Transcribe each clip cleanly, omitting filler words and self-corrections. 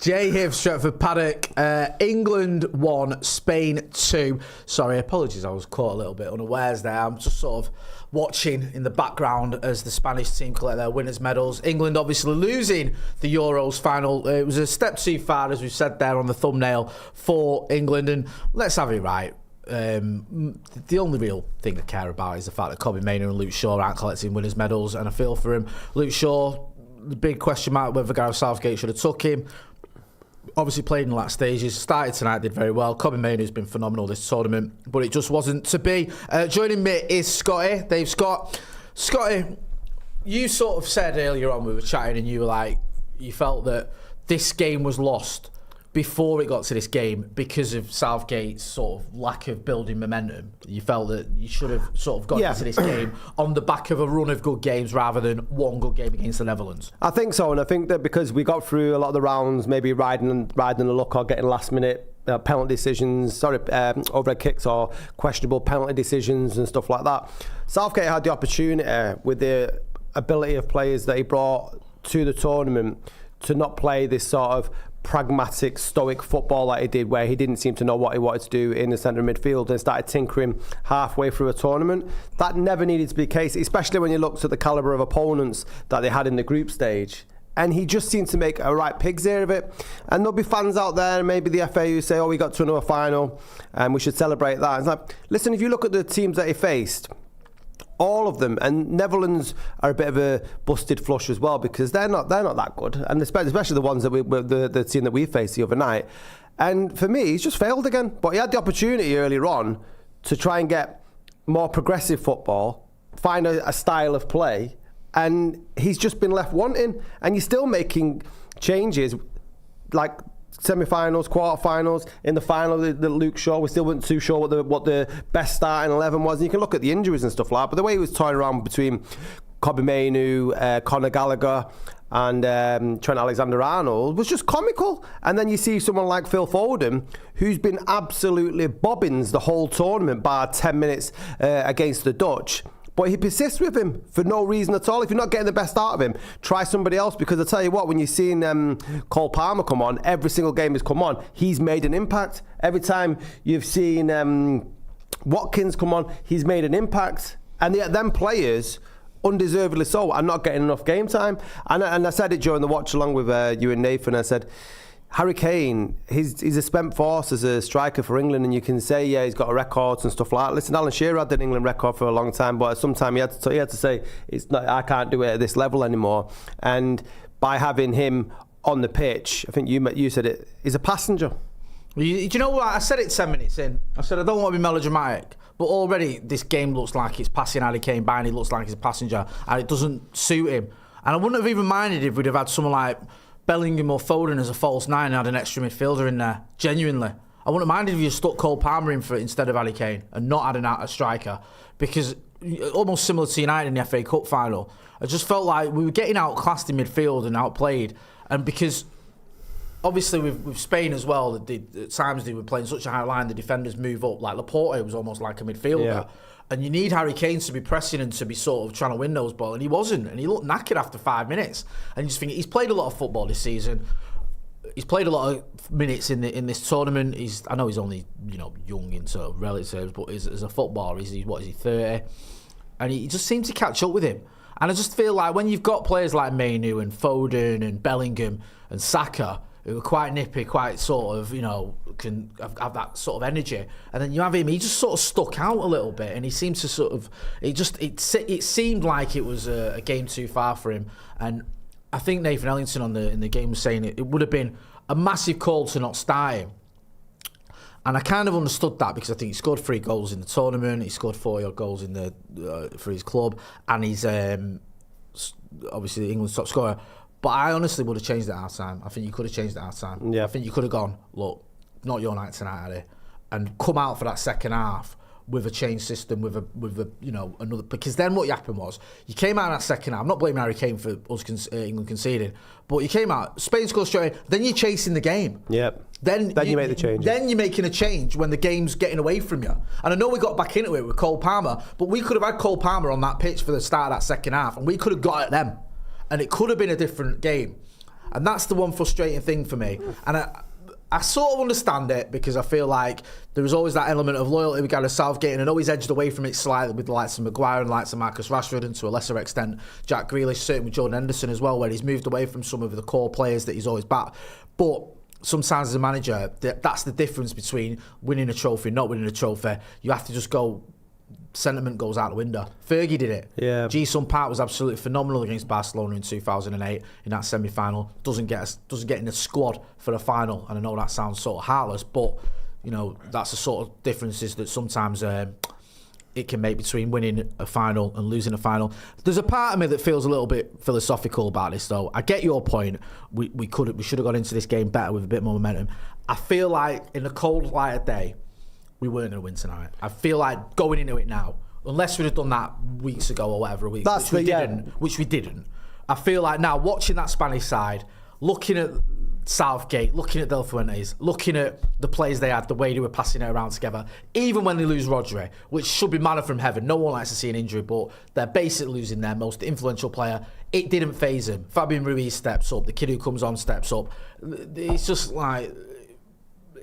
Jay here for Stretford, Paddock. England 1, Spain 2. Sorry, apologies, I was caught a little bit unawares there. I'm just sort of watching in the background as the Spanish team collect their winners' medals. England obviously losing the Euros final. It was a step too far, as we've said there on the thumbnail, for England. And let's have it right. The only real thing I care about is the fact that Scotty Motty and Luke Shaw aren't collecting winners' medals, and I feel for him. Luke Shaw, the big question mark whether Gareth Southgate should have took him. Obviously played in the last stages, started tonight, did very well. Scotty Motty has been phenomenal this tournament, but it just wasn't to be. Joining me is Scotty, Dave Scott. Scotty, you sort of said earlier on, we were chatting, and you were like, you felt that this game was lost before it got to this game because of Southgate's sort of lack of building momentum. You felt that you should have sort of got into this game on the back of a run of good games rather than one good game against the Netherlands. I think so, and I think that because we got through a lot of the rounds, maybe riding the luck or getting last minute penalty decisions, overhead kicks or questionable penalty decisions and stuff like that. Southgate had the opportunity with the ability of players that he brought to the tournament to not play this sort of pragmatic, stoic football like he did, where he didn't seem to know what he wanted to do in the centre of midfield and started tinkering halfway through a tournament. That never needed to be the case, especially when you looked at the calibre of opponents that they had in the group stage. And he just seemed to make a right pig's ear of it. And there'll be fans out there, maybe the FA, who say, oh, we got to another final and we should celebrate that. It's like, listen, if you look at the teams that he faced, all of them, and Netherlands are a bit of a busted flush as well because they're not that good, and especially the ones that the team that we faced the other night. And for me, he's just failed again. But he had the opportunity earlier on to try and get more progressive football, find a style of play, and he's just been left wanting. And you're still making changes like semi-finals, quarter-finals, in the final, the Luke Shaw, we still weren't too sure what the best starting 11 was. And you can look at the injuries and stuff like that, but the way he was toying around between Scotty Motty, Conor Gallagher and Trent Alexander-Arnold was just comical. And then you see someone like Phil Foden, who's been absolutely bobbins the whole tournament, bar 10 minutes against the Dutch. But he persists with him for no reason at all. If you're not getting the best out of him, try somebody else. Because I tell you what, when you've seen Cole Palmer come on, every single game he's come on, he's made an impact. Every time you've seen Watkins come on, he's made an impact. And yet them players, undeservedly so, are not getting enough game time. And I said it during the watch along with you and Nathan. I said, Harry Kane, he's a spent force as a striker for England, and you can say, yeah, he's got a record and stuff like that. Listen, Alan Shearer had an England record for a long time, but at some time he had to say, it's not, I can't do it at this level anymore. And by having him on the pitch, I think you said it, he's a passenger. Do you know what? I said it 10 minutes in. I said, I don't want to be melodramatic, but already this game looks like it's passing Harry Kane by and he looks like he's a passenger, and it doesn't suit him. And I wouldn't have even minded if we'd have had someone like Bellingham or Foden as a false nine and had an extra midfielder in there. Genuinely, I wouldn't have minded if you stuck Cole Palmer in for it instead of Harry Kane and not had a striker, because almost similar to United in the FA Cup final, I just felt like we were getting outclassed in midfield and outplayed. And because obviously with Spain as well, at times they were playing such a high line, the defenders move up. Like Laporte was almost like a midfielder. Yeah. And you need Harry Kane to be pressing and to be sort of trying to win those balls. And he wasn't. And he looked knackered after 5 minutes. And you just think, he's played a lot of football this season. He's played a lot of minutes in this tournament. I know he's only young in sort of relative terms, but as a footballer, is he 30? And he just seemed to catch up with him. And I just feel like when you've got players like Manu and Foden and Bellingham and Saka, who are quite nippy, quite sort of, can have that sort of energy. And then you have him, he just sort of stuck out a little bit, and he seemed to sort of, it seemed like it was a game too far for him. And I think Nathan Ellington in the game was saying it would have been a massive call to not start him. And I kind of understood that, because I think he scored 3 goals in the tournament, he scored 4 goals for his club, and he's obviously England's top scorer. But I honestly would have changed it at half-time. I think you could have changed it at half-time. Yeah. I think you could have gone, look, not your night tonight, Harry, and come out for that second half with a change system, with another. Because then what happened was, you came out in that second half. I'm not blaming Harry Kane for us England conceding, but you came out, Spain scored straight away, then you're chasing the game. Yep. Then you make the change. Then you're making a change when the game's getting away from you. And I know we got back into it with Cole Palmer, but we could have had Cole Palmer on that pitch for the start of that second half, and we could have got at them. And it could have been a different game. And that's the one frustrating thing for me. And I sort of understand it because I feel like there was always that element of loyalty with Gareth Southgate, and I know he's edged away from it slightly with the likes of Maguire and the likes of Marcus Rashford, and to a lesser extent Jack Grealish, certainly with Jordan Henderson as well, where he's moved away from some of the core players that he's always backed. But sometimes as a manager, that's the difference between winning a trophy and not winning a trophy. You have to just go, sentiment goes out the window. Fergie did it. Yeah. Ji-sung Park was absolutely phenomenal against Barcelona in 2008 in that semi-final. Doesn't get in the squad for a final, and I know that sounds sort of heartless, but you know that's the sort of differences that sometimes it can make between winning a final and losing a final. There's a part of me that feels a little bit philosophical about this, though. I get your point. We should have got into this game better with a bit more momentum. I feel like in the cold light of day, we weren't going to win tonight. I feel like going into it now, unless we'd have done that weeks ago or whatever, which we didn't. I feel like now, watching that Spanish side, looking at Southgate, looking at Del Fuentes, looking at the players they had, the way they were passing it around together, even when they lose Rodri, which should be manna from heaven. No one likes to see an injury, but they're basically losing their most influential player. It didn't faze him. Fabian Ruiz steps up. The kid who comes on steps up. It's just like,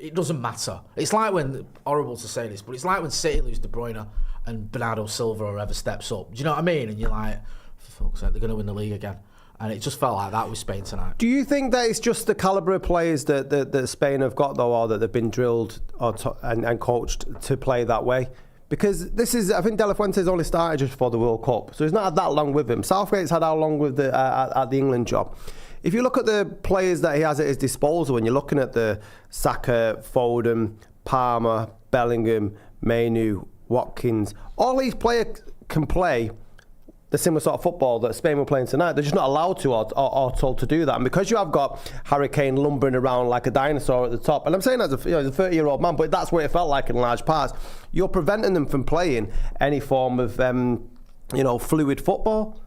it doesn't matter. It's like when, horrible to say this, but it's like when City lose De Bruyne and Bernardo Silva or whoever steps up. Do you know what I mean? And you're like, for fuck's sake, they're going to win the league again. And it just felt like that with Spain tonight. Do you think that it's just the calibre of players that Spain have got, though, or that they've been drilled and coached to play that way? Because this is, I think De La Fuente's only started just before the World Cup, so he's not had that long with him. Southgate's had how long with at the England job? If you look at the players that he has at his disposal, and you're looking at the Saka, Foden, Palmer, Bellingham, Mainu, Watkins, all these players can play the similar sort of football that Spain were playing tonight. They're just not allowed to or told to do that. And because you have got Harry Kane lumbering around like a dinosaur at the top, and I'm saying as a 30-year-old man, but that's what it felt like in large parts, you're preventing them from playing any form of fluid football.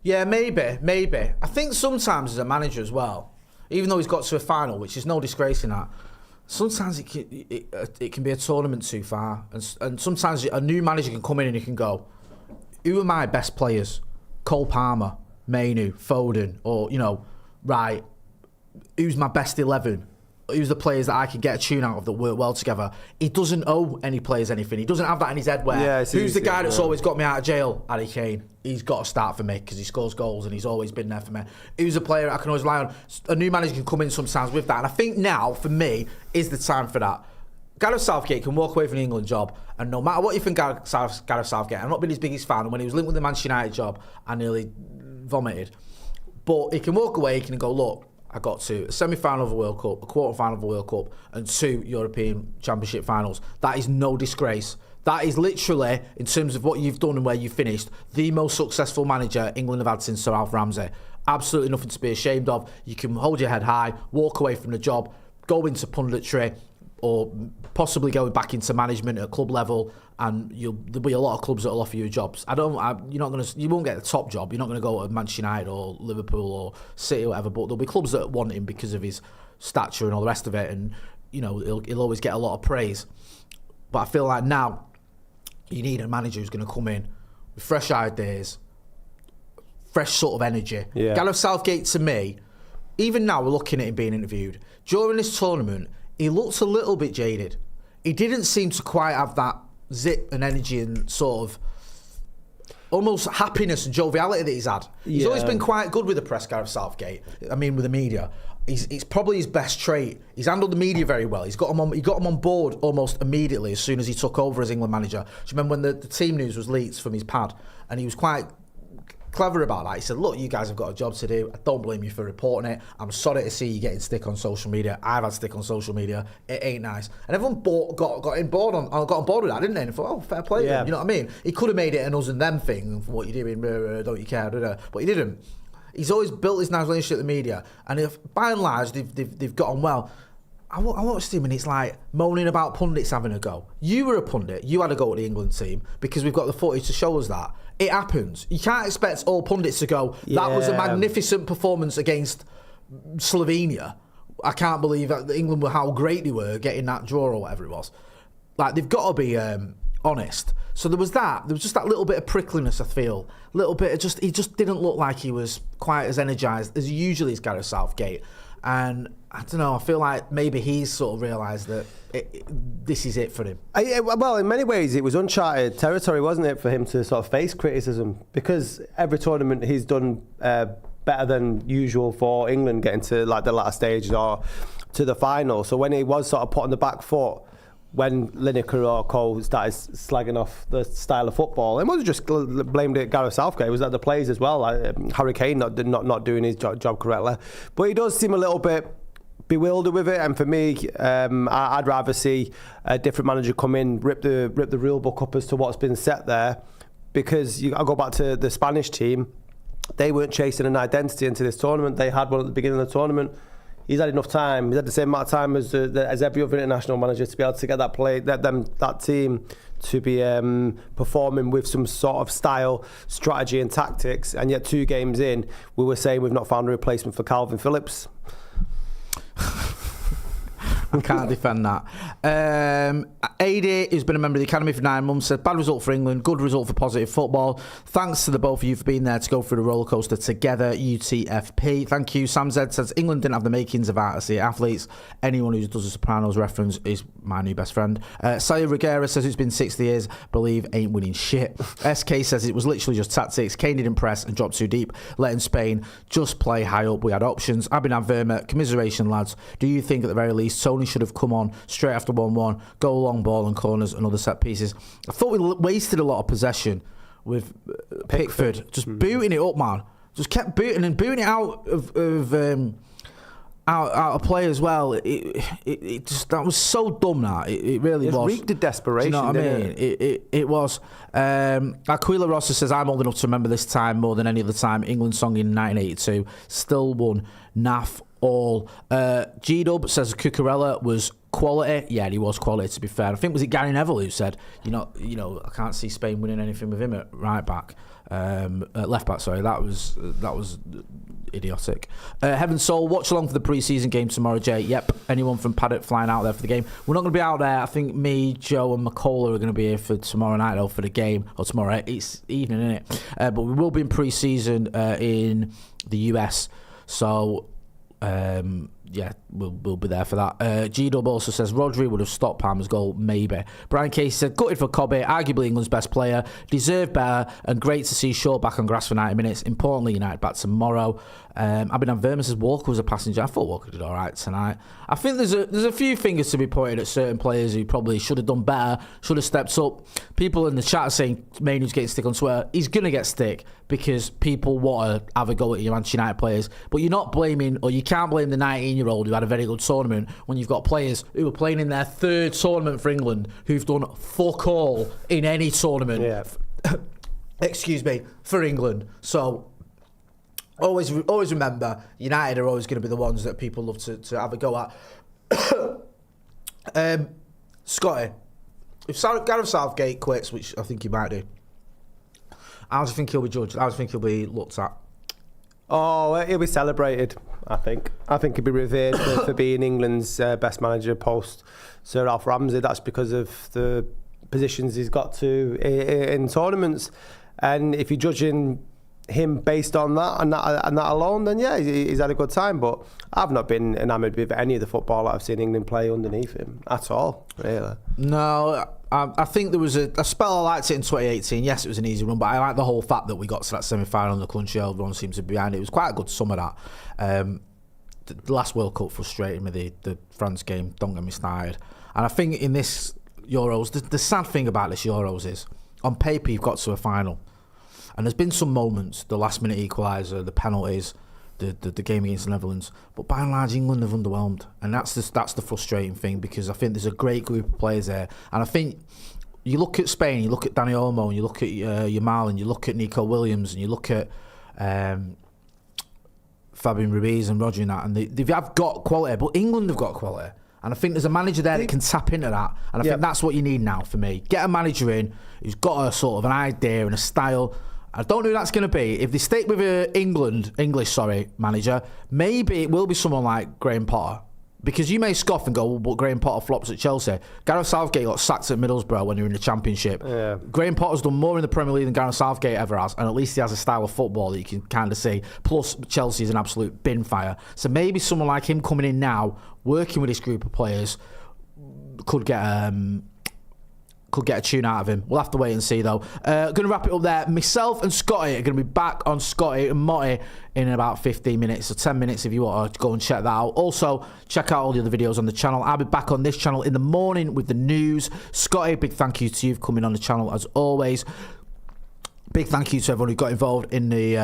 Yeah, maybe. I think sometimes as a manager as well, even though he's got to a final, which is no disgrace in that, sometimes it can be a tournament too far. And sometimes a new manager can come in and he can go, who are my best players? Cole Palmer, Mainu, Foden, or, right, who's my best 11? Who's the players that I can get a tune out of that work well together? He doesn't owe any players anything. He doesn't have that in his head where, who's the guy that's always got me out of jail? Harry Kane. He's got to start for me because he scores goals and he's always been there for me. Who's a player I can always rely on? A new manager can come in sometimes with that. And I think now, for me, is the time for that. Gareth Southgate can walk away from the England job, and no matter what you think Gareth Southgate, I'm not been his biggest fan, and when he was linked with the Manchester United job, I nearly vomited. But he can walk away, he can go, look, I got to a semi-final of a World Cup, a quarter-final of a World Cup, and 2 European Championship finals. That is no disgrace. That is literally, in terms of what you've done and where you finished, the most successful manager England have had since Sir Alf Ramsey. Absolutely nothing to be ashamed of. You can hold your head high, walk away from the job, go into punditry, or possibly going back into management at club level, and there'll be a lot of clubs that'll offer you jobs. You won't get the top job. You're not going to go to Manchester United or Liverpool or City or whatever. But there'll be clubs that want him because of his stature and all the rest of it, and he'll always get a lot of praise. But I feel like now you need a manager who's going to come in with fresh ideas, fresh sort of energy. Yeah. Gareth Southgate, to me, even now we're looking at him being interviewed during this tournament. He looks a little bit jaded. He didn't seem to quite have that zip and energy and sort of almost happiness and joviality that he's had. He's always been quite good with the press, Gareth Southgate. I mean, with the media. It's probably his best trait. He's handled the media very well. He got them on board almost immediately as soon as he took over as England manager. Do you remember when the team news was leaked from his pad? And he was quite clever about that. He said, look, you guys have got a job to do. I don't blame you for reporting it. I'm sorry to see you getting stick on social media. I've had stick on social media. It ain't nice. And everyone got on board with that, didn't they? And thought, oh, fair play. Yeah. You know what I mean? He could have made it an us and them thing for what you're doing, don't you care, but he didn't. He's always built his nice relationship with the media. And if by and large they've got on well, I watched him and it's like moaning about pundits having a go. You were a pundit. You had a go at the England team because we've got the footage to show us that. It happens. You can't expect all pundits to go, that was a magnificent performance against Slovenia. I can't believe that England were how great they were getting that draw or whatever it was. Like, they've got to be honest. So there was just that little bit of prickliness, I feel. A little bit of he just didn't look like he was quite as energised as usually is Gareth Southgate. And I don't know, I feel like maybe he's sort of realised that this is it for him. Well, in many ways, it was uncharted territory, wasn't it, for him to sort of face criticism? Because every tournament he's done better than usual for England, getting to like the latter stages or to the final. So when he was sort of put on the back foot, when Lineker or Cole started slagging off the style of football, it wasn't just blamed at Gareth Southgate, it was at the players as well. Harry Kane not doing his job correctly. But he does seem a little bit bewildered with it, and for me, I'd rather see a different manager come in, rip the rule book up as to what's been set there, because I go back to the Spanish team. They weren't chasing an identity into this tournament. They had one at the beginning of the tournament. He's had enough time. He's had the same amount of time as every other international manager to be able to get that team to be performing with some sort of style, strategy and tactics. And yet 2 games in, we were saying we've not found a replacement for Calvin Phillips. I can't defend that. AD, who's been a member of the Academy for 9 months, said, bad result for England, good result for positive football. Thanks to the both of you for being there to go through the roller coaster together, UTFP. Thank you. Sam Z says, England didn't have the makings of artisty athletes. Anyone who does a Sopranos reference is my new best friend. Saya Reguera says, it's been 60 years, believe ain't winning shit. SK says, it was literally just tactics. Kane didn't press and dropped too deep, letting Spain just play high up. We had options. Abhinav Verma, commiseration, lads. Do you think at the very least Tony should have come on straight after 1-1, go long ball and corners and other set pieces? I thought we wasted a lot of possession with Pickford just booting it up, man. Just kept booting it out of play as well. It just, that was so dumb. That it really was. It reeked of desperation. Do you know what I mean? It was. Aquila Rossa says, I'm old enough to remember this time more than any other time. England song in 1982 still won naff all. G-Dub says Cucurella was quality. Yeah, he was quality, to be fair. I think, was it Gary Neville who said, you know, I can't see Spain winning anything with him at right back. Left back, sorry. That was idiotic. Heaven Soul, watch along for the pre-season game tomorrow, Jay. Yep, anyone from Paddock flying out there for the game. We're not going to be out there. I think me, Joe and McCullough are going to be here for tomorrow night, though, for the game. Or tomorrow, it's evening, isn't it? But we will be in pre-season in the US. So yeah, we'll be there for that. G-Dub also says Rodri would have stopped Palmer's goal, maybe. Brian Casey said, gutted for Cobby, arguably England's best player, deserved better, and great to see Shaw back on grass for 90 minutes. Importantly, United back tomorrow. Abhinav Verma says Walker was a passenger. I thought Walker did all right tonight. I think there's a few fingers to be pointed at certain players who probably should have done better, should have stepped up. People in the chat are saying Mainoo's getting stick on Twitter. He's going to get stick because people want to have a go at your Manchester United players. But you're not blaming, or you can't blame the 19-year-old who had a very good tournament when you've got players who are playing in their 3rd tournament for England who've done fuck all in any tournament. Yeah. Excuse me, for England. So always remember, United are always going to be the ones that people love to have a go at. Scotty, if Gareth Southgate quits, which I think he might do, how do you think he'll be judged? How do you think he'll be looked at? Oh, he'll be celebrated, I think. I think he'll be revered for being England's best manager post Sir Alf Ramsey. That's because of the positions he's got to in tournaments. And if you're judging him based on that and that alone, then yeah, he's had a good time. But I've not been enamoured with any of the football that I've seen England play underneath him at all, really. No, I think there was a spell I liked it in 2018. Yes, it was an easy run, but I like the whole fact that we got to that semi-final in the country. Everyone seemed to be behind it. It was quite a good summer, that. The last World Cup frustrated me, the France game, don't get me started. And I think in this Euros, the sad thing about this Euros is, on paper you've got to a final. And there's been some moments, the last minute equaliser, the penalties, the game against the Netherlands, but by and large England have underwhelmed, and that's the frustrating thing, because I think there's a great group of players there, and I think you look at Spain, you look at Dani Olmo, and you look at Yamal, and you look at Nico Williams, and you look at Fabian Ruiz and Rodri and that, and they've got quality, but England have got quality. And I think there's a manager there that can tap into that. And I think that's what you need now for me. Get a manager in who's got a sort of an idea and a style. I don't know who that's going to be. If they stick with an English manager, maybe it will be someone like Graham Potter. Because you may scoff and go, well, but Graham Potter flops at Chelsea. Gareth Southgate got sacked at Middlesbrough when he was in the Championship. Yeah. Graham Potter's done more in the Premier League than Gareth Southgate ever has, and at least he has a style of football that you can kind of see. Plus, Chelsea is an absolute bin fire. So maybe someone like him coming in now, working with this group of players, could get a tune out of him. We'll have to wait and see, though. Going to wrap it up there. Myself and Scotty are going to be back on Scotty and Motty in about 15 minutes, so 10 minutes if you want to go and check that out. Also, check out all the other videos on the channel. I'll be back on this channel in the morning with the news. Scotty, big thank you to you for coming on the channel as always. Big thank you to everyone who got involved in the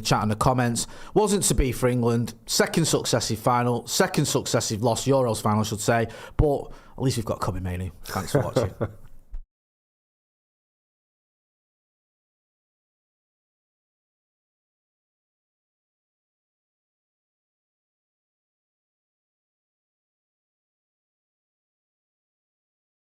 chat and the comments. Wasn't to be for England. Second successive final. Second successive loss. Euros final, I should say. But at least we've got coming, mainly. Thanks for watching.